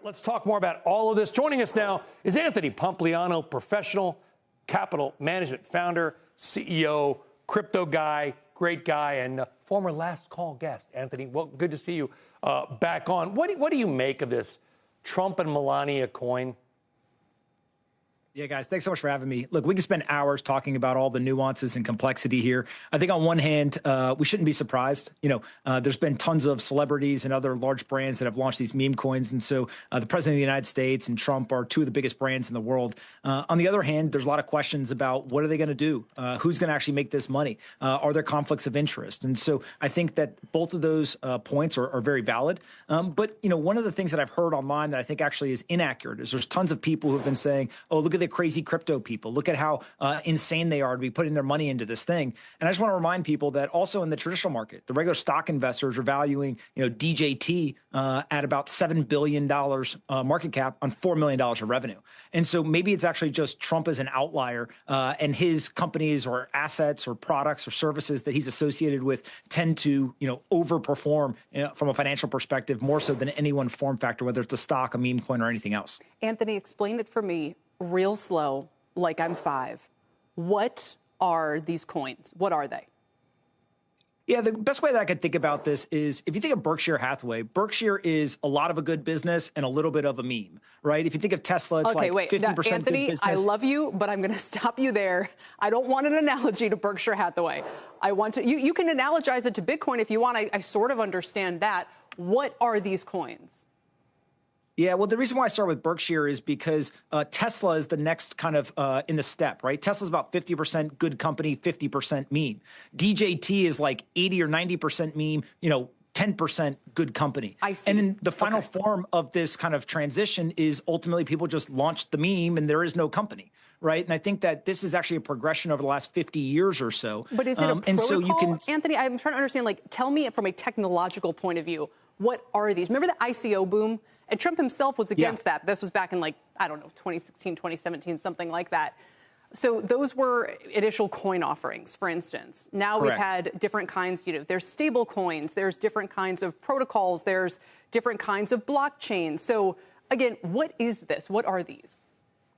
let's talk more about all of this. Joining us now is Anthony Pompliano, professional capital management founder, CEO, crypto guy, great guy, and former last call guest. Anthony, well, good to see you back on. What do you make of this Trump and Melania coin? Yeah, guys, thanks so much for having me. Look, we can spend hours talking about all the nuances and complexity here. I think on one hand, we shouldn't be surprised. There's been tons of celebrities and other large brands that have launched these meme coins. And so the president of the United States and Trump are two of the biggest brands in the world. On the other hand, there's a lot of questions about what are they going to do? Who's going to actually make this money? Are there conflicts of interest? And so I think that both of those points are very valid. But, one of the things that I've heard online that I think actually is inaccurate is there's tons of people who have been saying, oh, look at the crazy crypto people. Look at how insane they are to be putting their money into this thing. And I just want to remind people that also in the traditional market, the regular stock investors are valuing, DJT at about $7 billion market cap on $4 million of revenue. And so maybe it's actually just Trump as an outlier and his companies or assets or products or services that he's associated with tend to, overperform from a financial perspective more so than any one form factor, whether it's a stock, a meme coin, or anything else. Anthony, explain it for me real slow, like I'm 5. What are these coins? What are they? Yeah, the best way that I could think about this is if you think of Berkshire Hathaway, Berkshire is a lot of a good business and a little bit of a meme, right? If you think of Tesla, it's okay, like 50% Anthony, good business. I love you, but I'm going to stop you there. I don't want an analogy to Berkshire Hathaway. I want to, you can analogize it to Bitcoin if you want. I sort of understand that. What are these coins? Yeah, well, the reason why I start with Berkshire is because Tesla is the next kind of in the step, right? Tesla's about 50% good company, 50% meme. DJT is like 80 or 90% meme, 10% good company. I see. And then the final form of this kind of transition is ultimately people just launched the meme and there is no company, right? And I think that this is actually a progression over the last 50 years or so. But is it a protocol? And so you can, Anthony, I'm trying to understand, tell me from a technological point of view, what are these? Remember the ICO boom? And Trump himself was against that. This was back in 2016, 2017, something like that. So those were initial coin offerings, for instance. Now we've had different kinds, there's stable coins, there's different kinds of protocols, there's different kinds of blockchains. So again, what is this? What are these?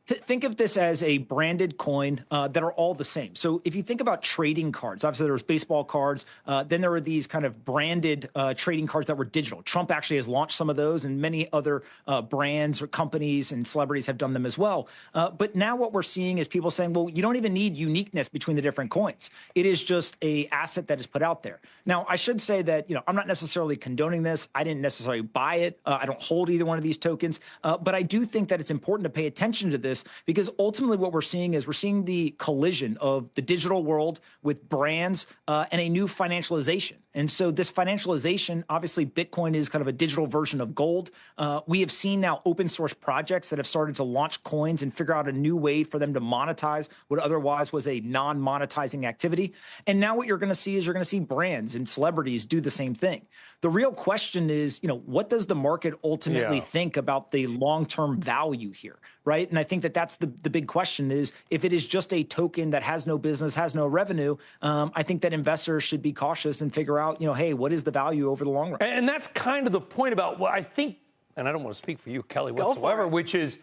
Think of this as a branded coin that are all the same. So if you think about trading cards, obviously there was baseball cards. Then there were these kind of branded trading cards that were digital. Trump actually has launched some of those, and many other brands or companies and celebrities have done them as well. But now what we're seeing is people saying, well, you don't even need uniqueness between the different coins. It is just a asset that is put out there. Now, I should say that, I'm not necessarily condoning this. I didn't necessarily buy it. I don't hold either one of these tokens. But I do think that it's important to pay attention to this, because ultimately what we're seeing is the collision of the digital world with brands and a new financialization. And so this financialization, obviously Bitcoin is kind of a digital version of gold. We have seen now open source projects that have started to launch coins and figure out a new way for them to monetize what otherwise was a non-monetizing activity. And now what you're going to see is brands and celebrities do the same thing. The real question is, what does the market ultimately think about the long-term value here, right? And I think that that's the big question is, if it is just a token that has no business, has no revenue, I think that investors should be cautious and figure out, hey, what is the value over the long run? And that's kind of the point about what I think, and I don't want to speak for you, Kelly, whatsoever, which is,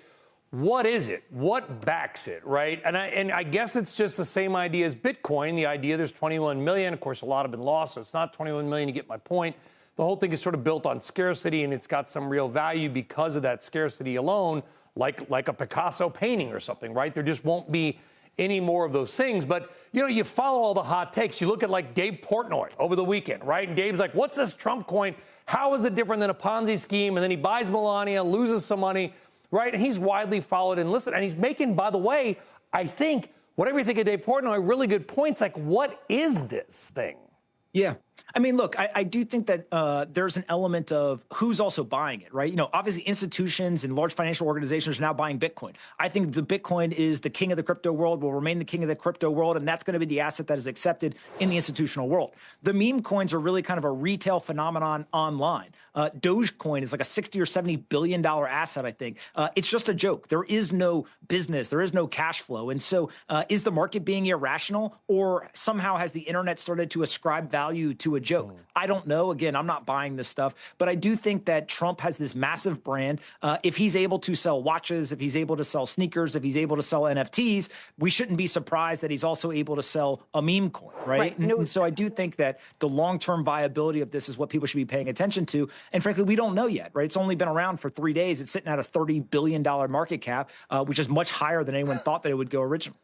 what is it? What backs it, right? And I guess it's just the same idea as Bitcoin. The idea there's 21 million. Of course, a lot have been lost, so it's not 21 million. You get my point. The whole thing is sort of built on scarcity, and it's got some real value because of that scarcity alone, like a Picasso painting or something, right? There just won't be any more of those things. But, you follow all the hot takes. You look at Dave Portnoy over the weekend, right? And Dave's like, what's this Trump coin? How is it different than a Ponzi scheme? And then he buys Melania, loses some money, right? And he's widely followed and listened. And he's making, by the way, I think, whatever you think of Dave Portnoy, really good points. Like, what is this thing? Yeah. I mean, look, I do think that there's an element of who's also buying it, right? Obviously institutions and large financial organizations are now buying Bitcoin. I think the Bitcoin is the king of the crypto world, will remain the king of the crypto world, and that's going to be the asset that is accepted in the institutional world. The meme coins are really kind of a retail phenomenon online. Dogecoin is like a 60 or $70 billion asset, I think. It's just a joke. There is no business. There is no cash flow. And so is the market being irrational, or somehow has the internet started to ascribe value to a joke. I don't know. Again, I'm not buying this stuff, but I do think that Trump has this massive brand. If he's able to sell watches, if he's able to sell sneakers, if he's able to sell NFTs, we shouldn't be surprised that he's also able to sell a meme coin, right? And so I do think that the long-term viability of this is what people should be paying attention to. And frankly, we don't know yet, right? It's only been around for 3 days. It's sitting at a $30 billion market cap, which is much higher than anyone thought that it would go originally.